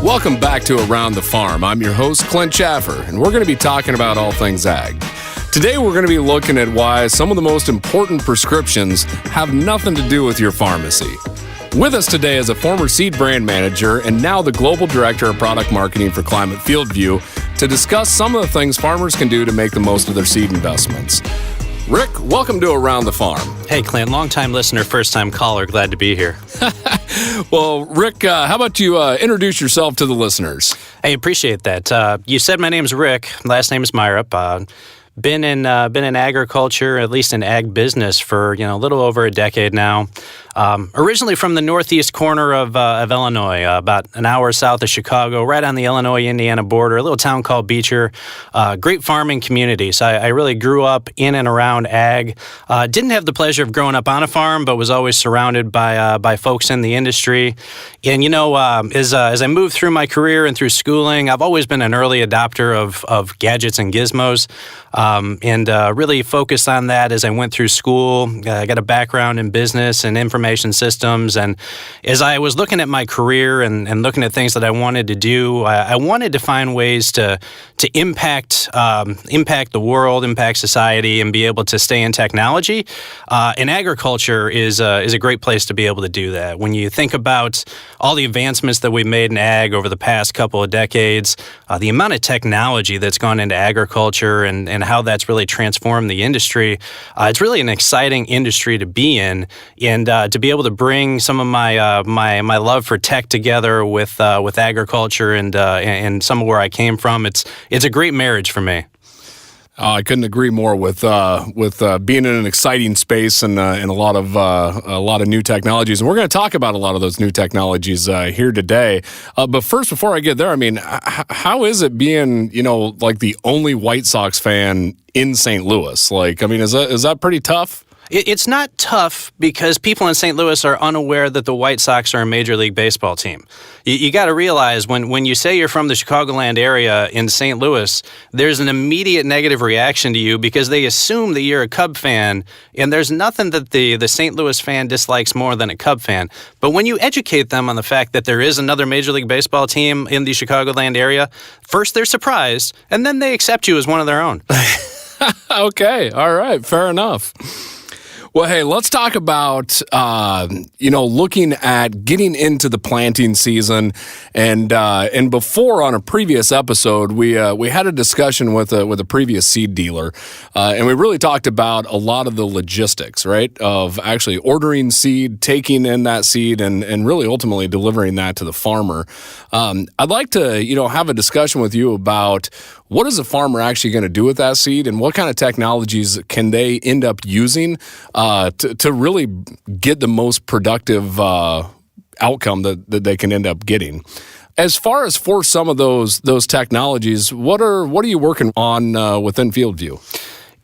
Welcome back to Around the Farm. I'm your host, Clint Schaffer, and we're going to be talking about all things ag. Today, we're going to be looking at why some of the most important prescriptions have nothing to do with your pharmacy. With us today is a former seed brand manager and now the global director of product marketing for Climate FieldView to discuss some of the things farmers can do to make the most of their seed investments. Rick, welcome to Around the Farm. Hey, Clint, long-time listener, first-time caller. Glad to be here. Well, Rick, how about you introduce yourself to the listeners? I appreciate that. You said my name's Rick. Last name is Myroup. Been in agriculture, at least in ag business, for a little over a decade now. Originally from the northeast corner of Illinois, about an hour south of Chicago, right on the Illinois-Indiana border, a little town called Beecher. Great farming community. So I really grew up in and around ag. Didn't have the pleasure of growing up on a farm, but was always surrounded by folks in the industry. And as I moved through my career and through schooling, I've always been an early adopter of gadgets and gizmos, and really focused on that as I went through school. I got a background in business and information systems, and as I was looking at my career and looking at things that I wanted to do, I wanted to find ways to impact the world, impact society, and be able to stay in technology. And agriculture is a great place to be able to do that. When you think about all the advancements that we've made in ag over the past couple of decades, the amount of technology that's gone into agriculture and how that's really transformed the industry, it's really an exciting industry to be in, and to be able to bring some of my love for tech together with agriculture and some of where I came from, it's a great marriage for me. I couldn't agree more with being in an exciting space and a lot of new technologies, and we're going to talk about a lot of those new technologies here today. But first, before I get there, I mean, how is it being like the only White Sox fan in St. Louis? Like, I mean, is that pretty tough? It's not tough because people in St. Louis are unaware that the White Sox are a Major League Baseball team. You got to realize when you say you're from the Chicagoland area in St. Louis, there's an immediate negative reaction to you because they assume that you're a Cub fan, and there's nothing that the St. Louis fan dislikes more than a Cub fan. But when you educate them on the fact that there is another Major League Baseball team in the Chicagoland area, first they're surprised, and then they accept you as one of their own. Okay, all right, fair enough. Well, hey, let's talk about, looking at getting into the planting season. And before, on a previous episode, we had a discussion with a previous seed dealer, and we really talked about a lot of the logistics, right, of actually ordering seed, taking in that seed, and really ultimately delivering that to the farmer. I'd like to, have a discussion with you about what is a farmer actually going to do with that seed, and what kind of technologies can they end up using to really get the most productive outcome that they can end up getting. As far as for some of those technologies, what are you working on within FieldView?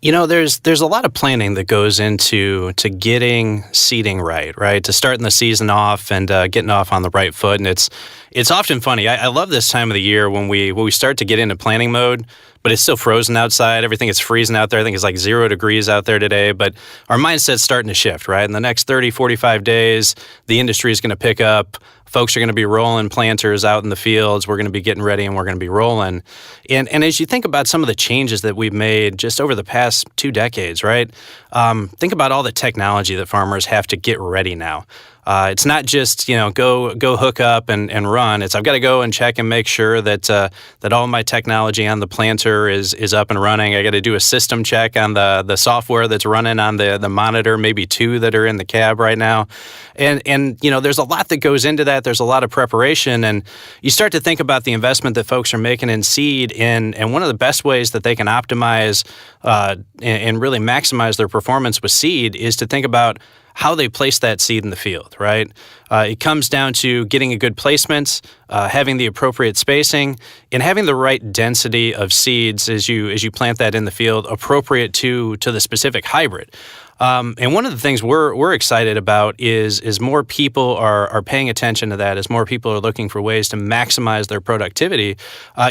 There's a lot of planning that goes into getting seeding right? To starting the season off and getting off on the right foot. And it's often funny. I love this time of the year when we start to get into planning mode, but it's still frozen outside. Everything is freezing out there. I think it's like 0 degrees out there today, but our mindset's starting to shift, right? In the next 30, 45 days, the industry is going to pick up. Folks are going to be rolling planters out in the fields. We're going to be getting ready and we're going to be rolling. And as you think about some of the changes that we've made just over the past 2 decades, right? Think about all the technology that farmers have to get ready now. It's not just, go hook up and run. It's I've got to go and check and make sure that all my technology on the planter is up and running. I got to do a system check on the software that's running on the monitor, maybe 2 that are in the cab right now. And there's a lot that goes into that. There's a lot of preparation, and you start to think about the investment that folks are making in seed, and one of the best ways that they can optimize and really maximize their performance with seed is to think about how they place that seed in the field, right? It comes down to getting a good placement, having the appropriate spacing, and having the right density of seeds as you plant that in the field, appropriate to the specific hybrid. And one of the things we're excited about is more people are paying attention to that. As more people are looking for ways to maximize their productivity,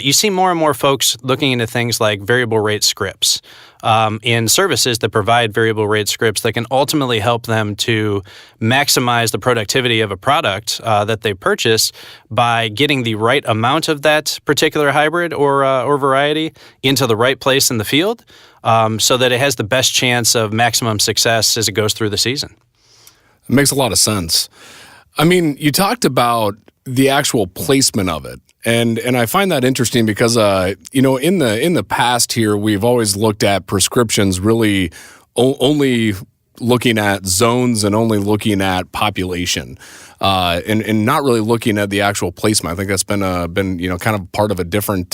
you see more and more folks looking into things like variable rate scripts. in services that provide variable rate scripts that can ultimately help them to maximize the productivity of a product that they purchased by getting the right amount of that particular hybrid or variety into the right place in the field, so that it has the best chance of maximum success as it goes through the season. It makes a lot of sense. I mean, you talked about the actual placement of it. And I find that interesting because, in the past here, we've always looked at prescriptions really only looking at zones and only looking at population, and not really looking at the actual placement. I think that's been kind of part of a different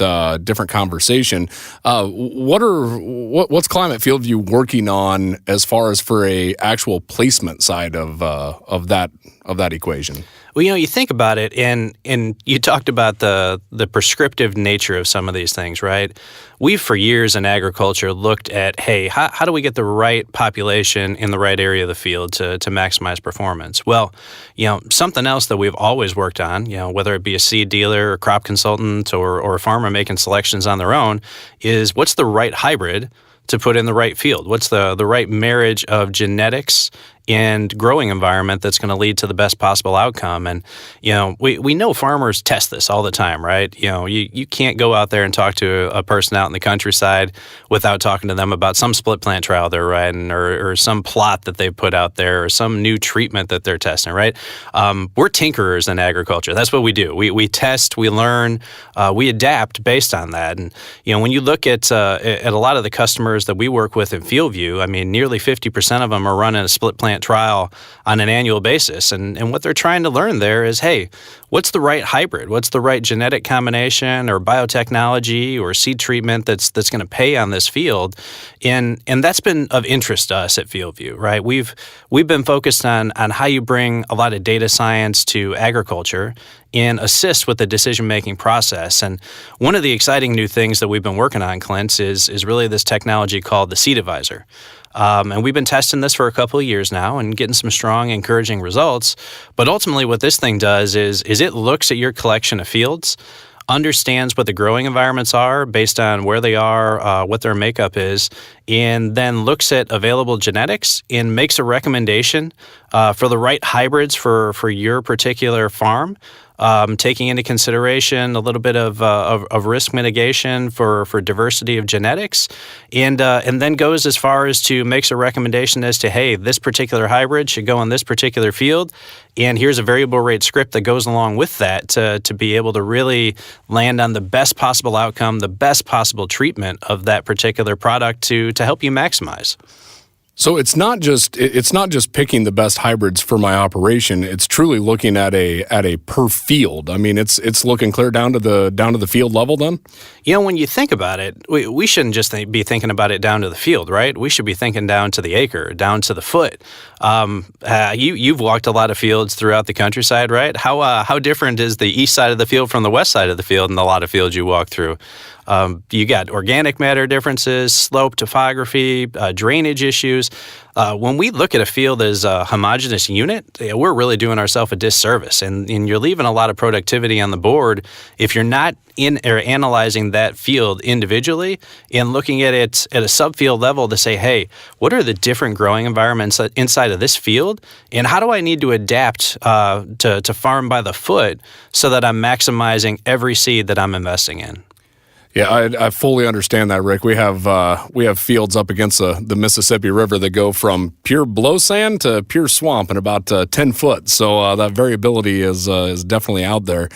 conversation. What's Climate FieldView working on as far as for a actual placement side of that equation? Well, you think about it, and you talked about the prescriptive nature of some of these things, right? We've, for years in agriculture, looked at, hey, how do we get the right population in the right area of the field to maximize performance? Well, something else that we've always worked on, whether it be a seed dealer or crop consultant or a farmer making selections on their own, is what's the right hybrid to put in the right field? What's the right marriage of genetics and growing environment that's going to lead to the best possible outcome? And, we know farmers test this all the time, right? You can't go out there and talk to a person out in the countryside without talking to them about some split plant trial they're running or some plot that they put out there or some new treatment that they're testing, right? We're tinkerers in agriculture. That's what we do. We test, we learn, we adapt based on that. And, when you look at a lot of the customers that we work with in FieldView, I mean, nearly 50% of them are running a split plant trial on an annual basis. And what they're trying to learn there is, hey, what's the right hybrid? What's the right genetic combination or biotechnology or seed treatment that's going to pay on this field? And that's been of interest to us at FieldView, right? We've been focused on how you bring a lot of data science to agriculture and assist with the decision-making process. And one of the exciting new things that we've been working on, Clint, is really this technology called the Seed Advisor. And we've been testing this for a couple of years now and getting some strong, encouraging results. But ultimately what this thing does is it looks at your collection of fields, understands what the growing environments are based on where they are, what their makeup is, and then looks at available genetics and makes a recommendation for the right hybrids for your particular farm. Taking into consideration a little bit of risk mitigation for diversity of genetics, and then goes as far as to makes a recommendation as to, hey, this particular hybrid should go on this particular field, and here's a variable rate script that goes along with that to be able to really land on the best possible outcome, the best possible treatment of that particular product to help you maximize. So it's not just picking the best hybrids for my operation. It's truly looking at a per field. I mean, it's looking clear down to the field level. Then, when you think about it, we shouldn't just be thinking about it down to the field, right? We should be thinking down to the acre, down to the foot. You've walked a lot of fields throughout the countryside, right? How different is the east side of the field from the west side of the field in a lot of fields you walk through? You got organic matter differences, slope, topography, drainage issues. When we look at a field as a homogeneous unit, we're really doing ourselves a disservice, and you're leaving a lot of productivity on the board if you're not analyzing that field individually and looking at it at a subfield level to say, hey, what are the different growing environments inside of this field, and how do I need to adapt to farm by the foot so that I'm maximizing every seed that I'm investing in? Yeah, I fully understand that, Rick. We have fields up against the Mississippi River that go from pure blow sand to pure swamp in about 10 foot. So that variability is definitely out there.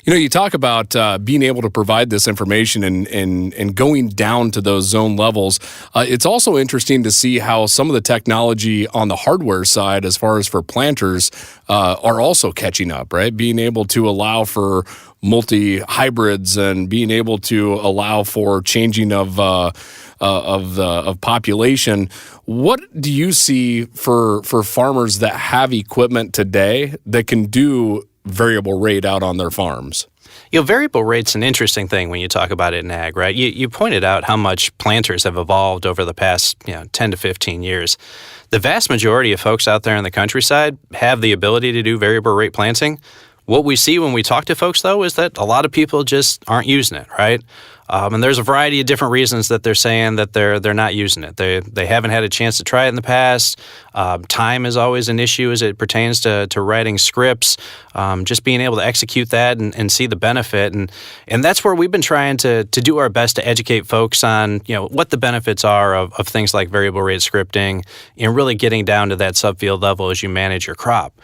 You talk about being able to provide this information and going down to those zone levels. It's also interesting to see how some of the technology on the hardware side, as far as for planters, are also catching up, right? Being able to allow for multi-hybrids and being able to allow for changing of population. What do you see for farmers that have equipment today that can do variable rate out on their farms? Variable rate's an interesting thing when you talk about it in ag, right? You pointed out how much planters have evolved over the past 10 to 15 years. The vast majority of folks out there in the countryside have the ability to do variable rate planting. What we see when we talk to folks, though, is that a lot of people just aren't using it, right? And there's a variety of different reasons that they're saying that they're not using it. They haven't had a chance to try it in the past. Time is always an issue as it pertains to writing scripts. Just being able to execute that and see the benefit, and that's where we've been trying to do our best to educate folks on what the benefits are of things like variable rate scripting and really getting down to that subfield level as you manage your crop.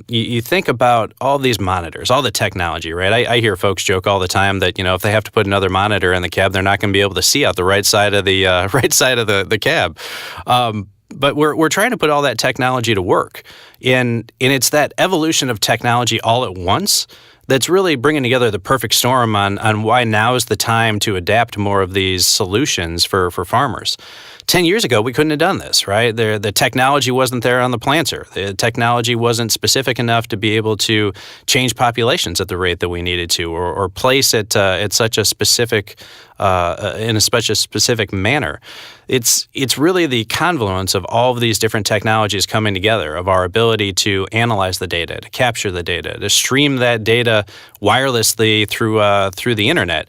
You think about all these monitors, all the technology, right? I hear folks joke all the time that if they have to put another monitor in the cab, they're not going to be able to see out the right side of the the cab. But we're trying to put all that technology to work, and it's that evolution of technology all at once that's really bringing together the perfect storm on why now is the time to adapt more of these solutions for farmers. 10 years ago, we couldn't have done this, right? The technology wasn't there on the planter. The technology wasn't specific enough to be able to change populations at the rate that we needed to, or place it at such a specific in such a specific manner. It's really the confluence of all of these different technologies coming together, of our ability to analyze the data, to capture the data, to stream that data wirelessly through the internet.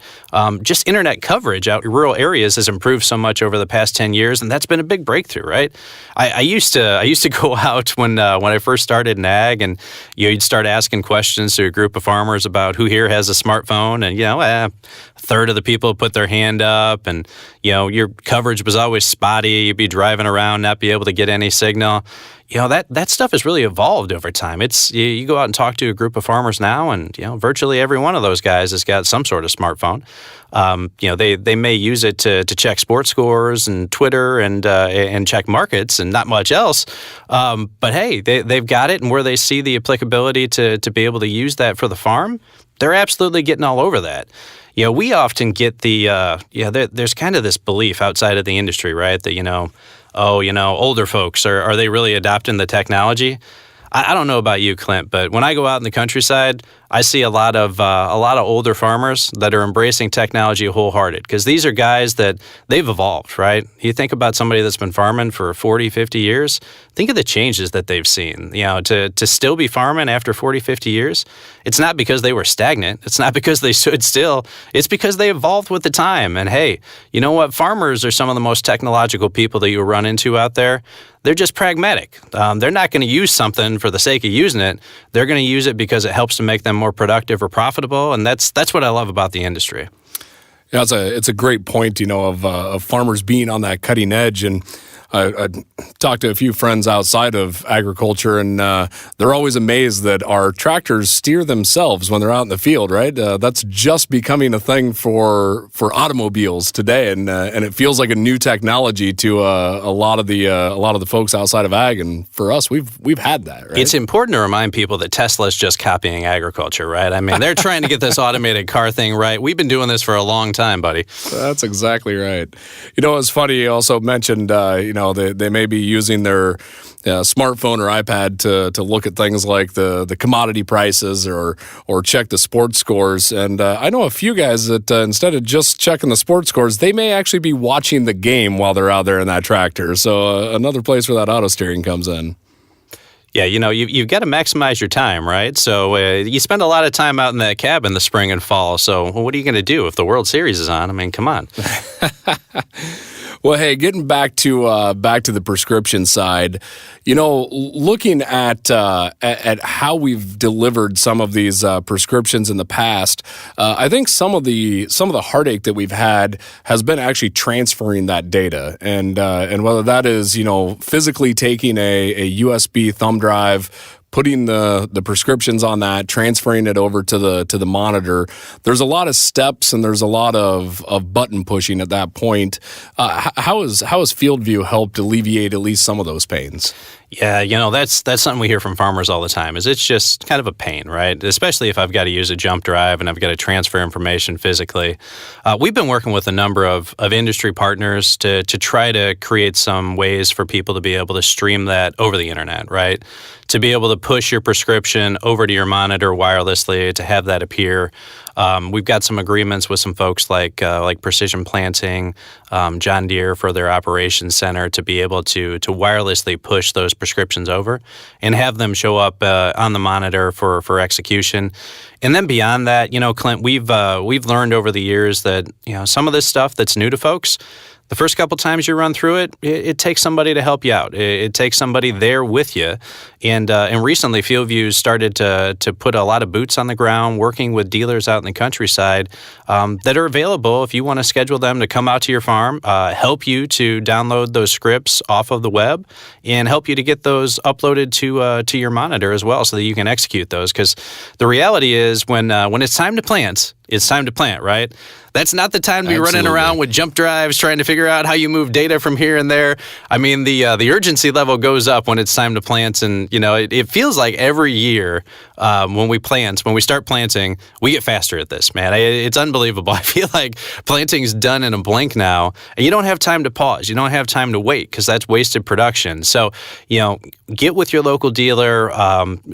Just internet coverage out in rural areas has improved so much over the past 10 years, and that's been a big breakthrough, right? I used to go out when I first started in ag, and you'd start asking questions to a group of farmers about who here has a smartphone, and a third of the people put their hand up, and your coverage was always spotty. You'd be driving around, not be able to get any signal. That stuff has really evolved over time. It's you go out and talk to a group of farmers now, and virtually every one of those guys has got some sort of smartphone. They may use it to check sports scores and Twitter and check markets and not much else. But hey, they've got it, and where they see the applicability to be able to use that for the farm, they're absolutely getting all over that. We often get there's kind of this belief outside of the industry, right, that older folks, are they really adopting the technology? I don't know about you, Clint, but when I go out in the countryside, I see a lot of older farmers that are embracing technology wholehearted, because these are guys that they've evolved, right? You think about somebody that's been farming for 40, 50 years, think of the changes that they've seen. To still be farming after 40, 50 years, it's not because they were stagnant. It's not because they stood still. It's because they evolved with the time. And hey, you know what? Farmers are some of the most technological people that you'll run into out there. They're just pragmatic. They're not going to use something for the sake of using it. They're going to use it because it helps to make them more productive or profitable, and that's what I love about the industry. Yeah, it's a great point, of farmers being on that cutting edge. And I talked to a few friends outside of agriculture, and they're always amazed that our tractors steer themselves when they're out in the field, right? That's just becoming a thing for automobiles today, and it feels like a new technology to a lot of the folks outside of ag, and for us, we've had that, right? It's important to remind people that Tesla's just copying agriculture, right? I mean, they're trying to get this automated car thing right. We've been doing this for a long time, buddy. That's exactly right. It's funny. You also mentioned, they may be using their smartphone or iPad to look at things like the commodity prices or check the sports scores. And I know a few guys that instead of just checking the sports scores, they may actually be watching the game while they're out there in that tractor. So another place where that auto steering comes in. Yeah, you've got to maximize your time, right? So you spend a lot of time out in that cab in the spring and fall. So what are you going to do if the World Series is on? I mean, come on. Well, hey, getting back to the prescription side, looking at how we've delivered some of these prescriptions in the past, I think some of the heartache that we've had has been actually transferring that data, and whether that is physically taking a USB thumb drive, putting the prescriptions on that, transferring it over to the monitor. There's a lot of steps and there's a lot of button pushing at that point. How has FieldView helped alleviate at least some of those pains? Yeah, that's something we hear from farmers all the time, is it's just kind of a pain, right? Especially if I've got to use a jump drive and I've got to transfer information physically. We've been working with a number of industry partners to try to create some ways for people to be able to stream that over the internet, right? To be able to push your prescription over to your monitor wirelessly, to have that appear. We've got some agreements with some folks like Precision Planting, John Deere for their operations center, to be able to wirelessly push those prescriptions over and have them show up on the monitor for execution. And then beyond that, Clint, we've learned over the years that some of this stuff that's new to folks, the first couple times you run through it, it takes somebody to help you out. It takes somebody there with you. And recently, FieldView started to put a lot of boots on the ground, working with dealers out in the countryside that are available if you want to schedule them to come out to your farm, help you to download those scripts off of the web, and help you to get those uploaded to your monitor as well, so that you can execute those. Because the reality is, when it's time to plant, it's time to plant, right? That's not the time to be running around with jump drives trying to figure out how you move data from here and there. I mean, the urgency level goes up when it's time to plant, and it feels like every year when we start planting, we get faster at this, man. It's unbelievable. I feel like planting's done in a blink now, and you don't have time to pause. You don't have time to wait, because that's wasted production. So, get with your local dealer,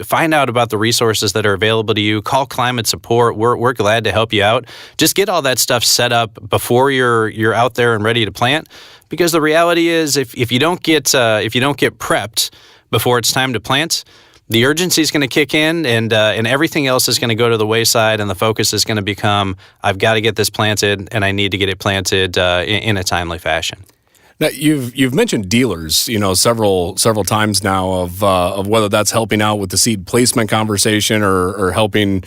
find out about the resources that are available to you. Call Climate Support. We're glad to help you out. Just get all that stuff set up before you're out there and ready to plant, because the reality is, if you don't get prepped before it's time to plant, the urgency is going to kick in, and everything else is going to go to the wayside, and the focus is going to become, I've got to get this planted, and I need to get it planted in a timely fashion. Now, you've mentioned dealers, several times now of whether that's helping out with the seed placement conversation or helping,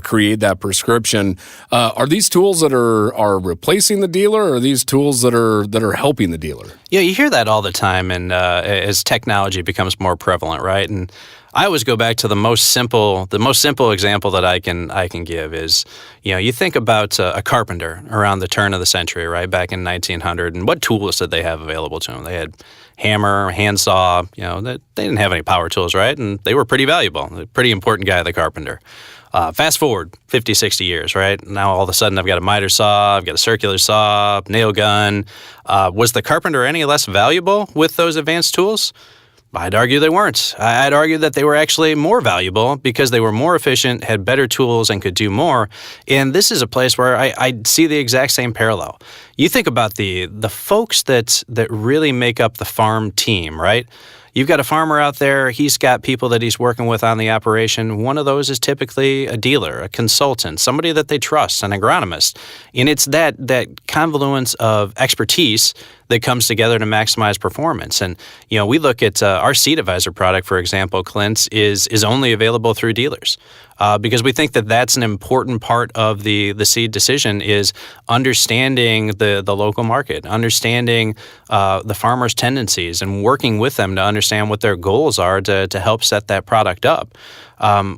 create that prescription. Are these tools that are replacing the dealer, or are these tools that are helping the dealer? Yeah, you hear that all the time, and as technology becomes more prevalent, right? And I always go back to the most simple example that I can give is, you think about a carpenter around the turn of the century, right, back in 1900, and what tools did they have available to them? They had hammer, handsaw, they didn't have any power tools, right? And they were pretty valuable, a pretty important guy, the carpenter. Fast forward 50, 60 years, right? Now all of a sudden I've got a miter saw, I've got a circular saw, nail gun. Was the carpenter any less valuable with those advanced tools? I'd argue they weren't. I'd argue that they were actually more valuable because they were more efficient, had better tools, and could do more. And this is a place where I see the exact same parallel. You think about the folks that really make up the farm team, right? You've got a farmer out there, he's got people that he's working with on the operation. One of those is typically a dealer, a consultant, somebody that they trust, an agronomist. And it's that confluence of expertise that comes together to maximize performance. And, we look at our Seed Advisor product, for example, Clint, is only available through dealers. Because we think that that's an important part of the seed decision, is understanding the local market, understanding the farmer's tendencies, and working with them to understand what their goals are to help set that product up.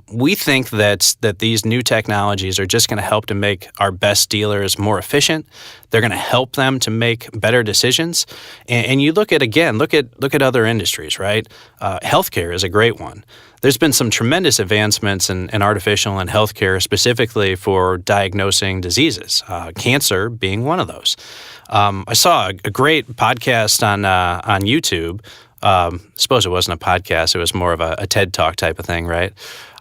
We think that these new technologies are just going to help to make our best dealers more efficient. They're going to help them to make better decisions. And you look at other industries, right? Healthcare is a great one. There's been some tremendous advancements in artificial and healthcare, specifically for diagnosing diseases, cancer being one of those. I saw a great podcast on YouTube. Suppose it wasn't a podcast; it was more of a TED Talk type of thing, right?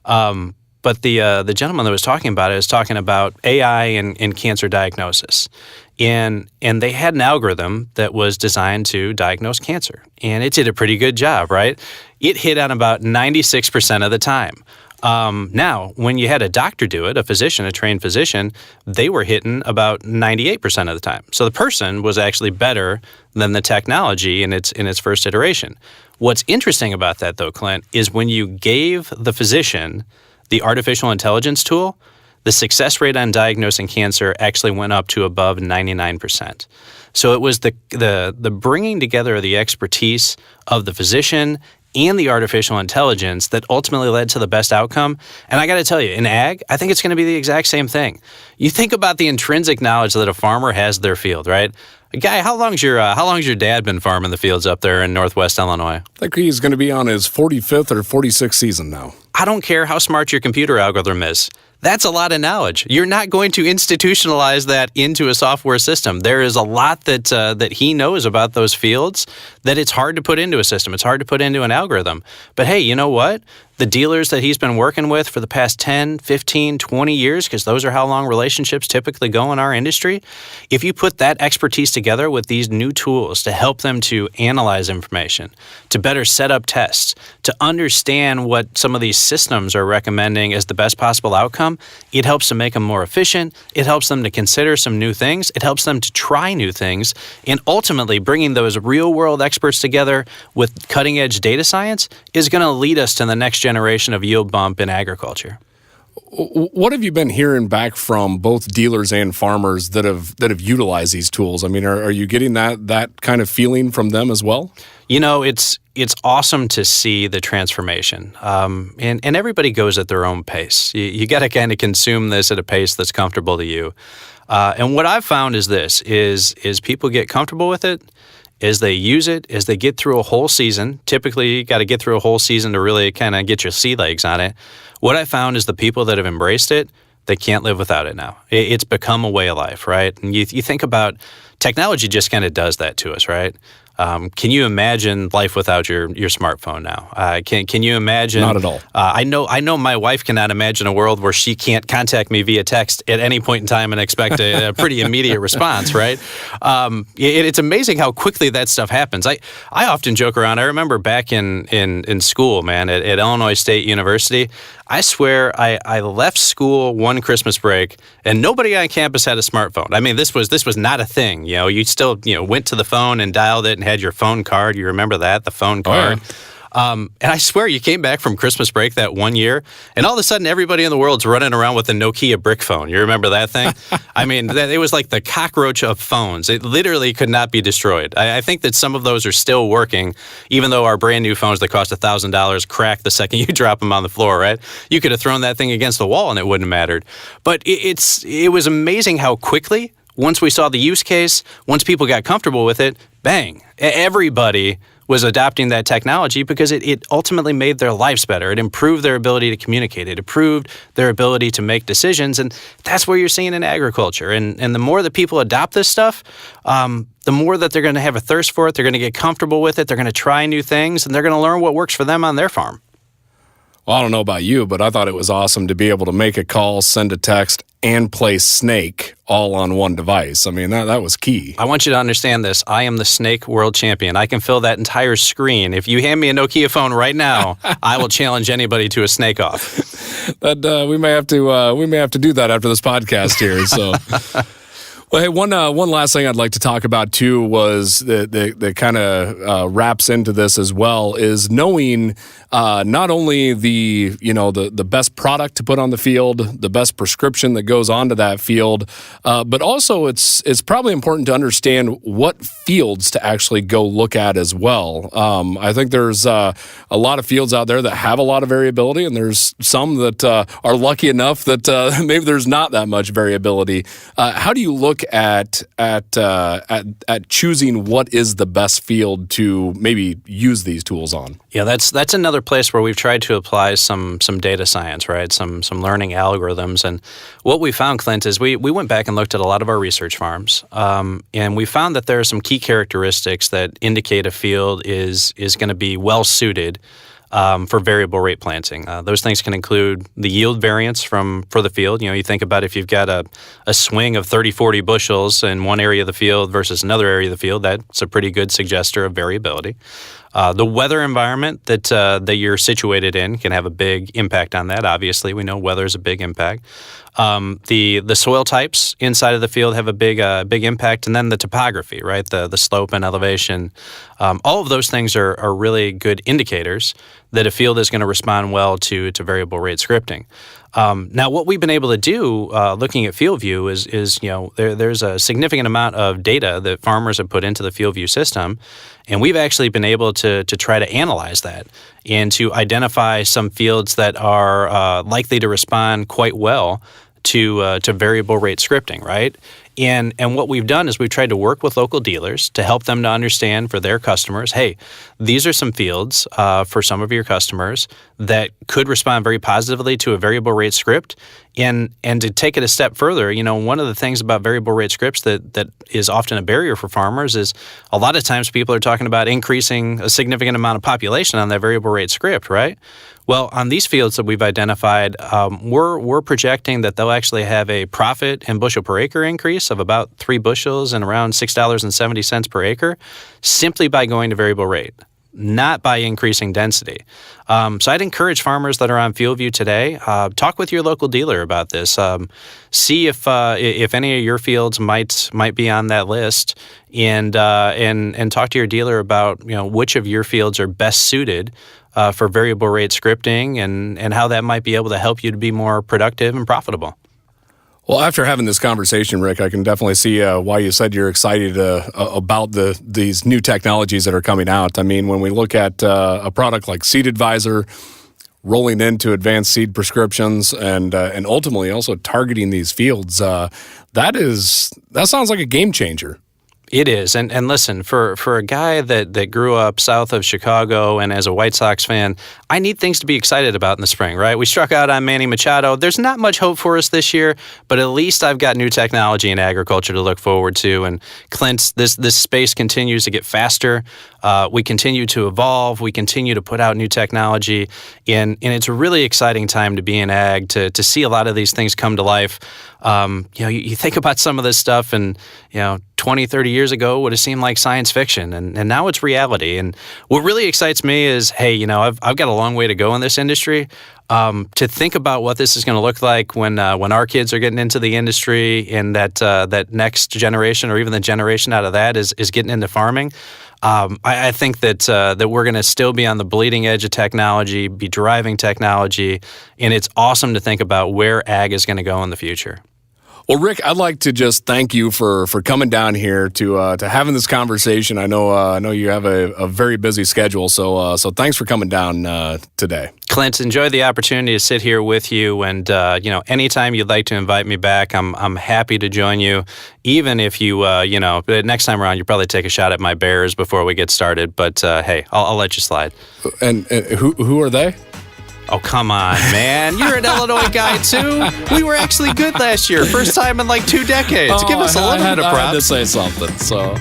But the gentleman that was talking about it was talking about AI and cancer diagnosis, and they had an algorithm that was designed to diagnose cancer, and it did a pretty good job, right? It hit on about 96% of the time. Now, when you had a doctor do it, a physician, a trained physician, they were hitting about 98% of the time. So the person was actually better than the technology in its first iteration. What's interesting about that, though, Clint, is when you gave the physician the artificial intelligence tool, the success rate on diagnosing cancer actually went up to above 99%. So it was the bringing together of the expertise of the physician and the artificial intelligence that ultimately led to the best outcome. And I got to tell you, in ag, I think it's going to be the exact same thing. You think about the intrinsic knowledge that a farmer has of their field, right? Guy, how long's your dad been farming the fields up there in Northwest Illinois? I think he's going to be on his 45th or 46th season now. I don't care how smart your computer algorithm is. That's a lot of knowledge. You're not going to institutionalize that into a software system. There is a lot that he knows about those fields that it's hard to put into a system. It's hard to put into an algorithm. But hey, you know what? The dealers that he's been working with for the past 10, 15, 20 years, because those are how long relationships typically go in our industry, if you put that expertise together together with these new tools to help them to analyze information, to better set up tests, to understand what some of these systems are recommending as the best possible outcome, it helps to make them more efficient. It helps them to consider some new things. It helps them to try new things. And ultimately, bringing those real-world experts together with cutting-edge data science is going to lead us to the next generation of yield bump in agriculture. What have you been hearing back from both dealers and farmers that have utilized these tools? I mean, are you getting that kind of feeling from them as well? You know, it's awesome to see the transformation, and everybody goes at their own pace. You got to kind of consume this at a pace that's comfortable to you. And what I've found is this: is people get comfortable with it as they use it, as they get through a whole season. Typically, you got to get through a whole season to really kind of get your sea legs on it. What I found is the people that have embraced it, they can't live without it now. It's become a way of life, right? And you think about technology just kind of does that to us, right? Can you imagine life without your smartphone now? Can you imagine? Not at all. I know my wife cannot imagine a world where she can't contact me via text at any point in time and expect a pretty immediate response, right? It's amazing how quickly that stuff happens. I often joke around. I remember back in school, man, at Illinois State University, I swear I left school one Christmas break and nobody on campus had a smartphone. I mean, this was not a thing. You know, you still went to the phone and dialed it and had your phone card. You remember that, the phone card. Oh, yeah. And I swear you came back from Christmas break that one year, and all of a sudden everybody in the world's running around with a Nokia brick phone. You remember that thing? I mean, it was like the cockroach of phones. It literally could not be destroyed. I think that some of those are still working, even though our brand new phones that cost $1,000 crack the second you drop them on the floor, right? You could have thrown that thing against the wall and it wouldn't have mattered. But it was amazing how quickly, once we saw the use case, once people got comfortable with it, bang, everybody was adopting that technology because it ultimately made their lives better. It improved their ability to communicate. It improved their ability to make decisions. And that's what you're seeing in agriculture. And the more that people adopt this stuff, the more that they're going to have a thirst for it. They're going to get comfortable with it. They're going to try new things, and they're going to learn what works for them on their farm. Well, I don't know about you, but I thought it was awesome to be able to make a call, send a text, and play Snake all on one device. I mean, that was key. I want you to understand this. I am the Snake world champion. I can fill that entire screen. If you hand me a Nokia phone right now, I will challenge anybody to a Snake off. That we may have to do that after this podcast here. So. Well, hey, one last thing I'd like to talk about too was that kind of wraps into this as well is knowing not only the best product to put on the field, the best prescription that goes onto that field, but also it's probably important to understand what fields to actually go look at as well. I think there's a lot of fields out there that have a lot of variability, and there's some that are lucky enough that maybe there's not that much variability. How do you look at choosing what is the best field to maybe use these tools on? Yeah, that's another place where we've tried to apply some data science, right? Some learning algorithms. And what we found, Clint, is we went back and looked at a lot of our research farms, and we found that there are some key characteristics that indicate a field is going to be well suited for variable rate planting. Those things can include the yield variance for the field. You think about if you've got a swing of 30, 40 bushels in one area of the field versus another area of the field, that's a pretty good suggester of variability. The weather environment that you're situated in can have a big impact on that. Obviously, we know weather is a big impact. The soil types inside of the field have a big impact, and then the topography, right? The slope and elevation. All of those things are really good indicators that a field is going to respond well to variable rate scripting. Now, what we've been able to do, looking at FieldView, is there's a significant amount of data that farmers have put into the FieldView system, and we've actually been able to try to analyze that and to identify some fields that are likely to respond quite well to variable rate scripting, right? And what we've done is we've tried to work with local dealers to help them to understand for their customers, hey, these are some fields for some of your customers that could respond very positively to a variable rate script. And to take it a step further, one of the things about variable rate scripts that is often a barrier for farmers is a lot of times people are talking about increasing a significant amount of population on that variable rate script, right? Well, on these fields that we've identified, we're projecting that they'll actually have a profit and bushel per acre increase price of about 3 bushels and around $6.70 per acre simply by going to variable rate, not by increasing density. So I'd encourage farmers that are on FieldView today, talk with your local dealer about this. See if any of your fields might be on that list, and talk to your dealer about which of your fields are best suited for variable rate scripting and how that might be able to help you to be more productive and profitable. Well, after having this conversation, Rick, I can definitely see why you said you're excited about these new technologies that are coming out. I mean, when we look at a product like Seed Advisor rolling into advanced seed prescriptions and ultimately also targeting these fields, that sounds like a game changer. It is. And listen, for a guy that grew up south of Chicago and as a White Sox fan, I need things to be excited about in the spring, right? We struck out on Manny Machado. There's not much hope for us this year, but at least I've got new technology in agriculture to look forward to. And Clint, this space continues to get faster. We continue to evolve. We continue to put out new technology. And it's a really exciting time to be in ag, to see a lot of these things come to life. You think about some of this stuff and, 20, 30 years ago would have seemed like science fiction, and now it's reality. And what really excites me is, hey, I've got a long way to go in this industry. To think about what this is going to look like when our kids are getting into the industry, and that next generation or even the generation out of that is getting into farming. I think that we're going to still be on the bleeding edge of technology, be driving technology, and it's awesome to think about where ag is going to go in the future. Well, Rick, I'd like to just thank you for coming down here to having this conversation. I know you have a very busy schedule, so thanks for coming down today. Clint, enjoy the opportunity to sit here with you, and anytime you'd like to invite me back, I'm happy to join you. Even if you next time around, you probably take a shot at my bears before we get started. But hey, I'll let you slide. And who are they? Oh, come on, man. You're an Illinois guy, too. We were actually good last year. First time in like 2 decades. Give us a little bit of props. I had to say something. So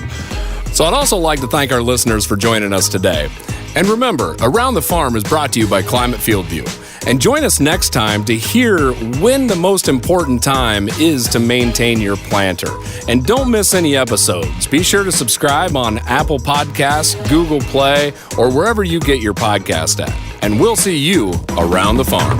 I'd also like to thank our listeners for joining us today. And remember, Around the Farm is brought to you by Climate FieldView. And join us next time to hear when the most important time is to maintain your planter. And don't miss any episodes. Be sure to subscribe on Apple Podcasts, Google Play, or wherever you get your podcast at. And we'll see you around the farm.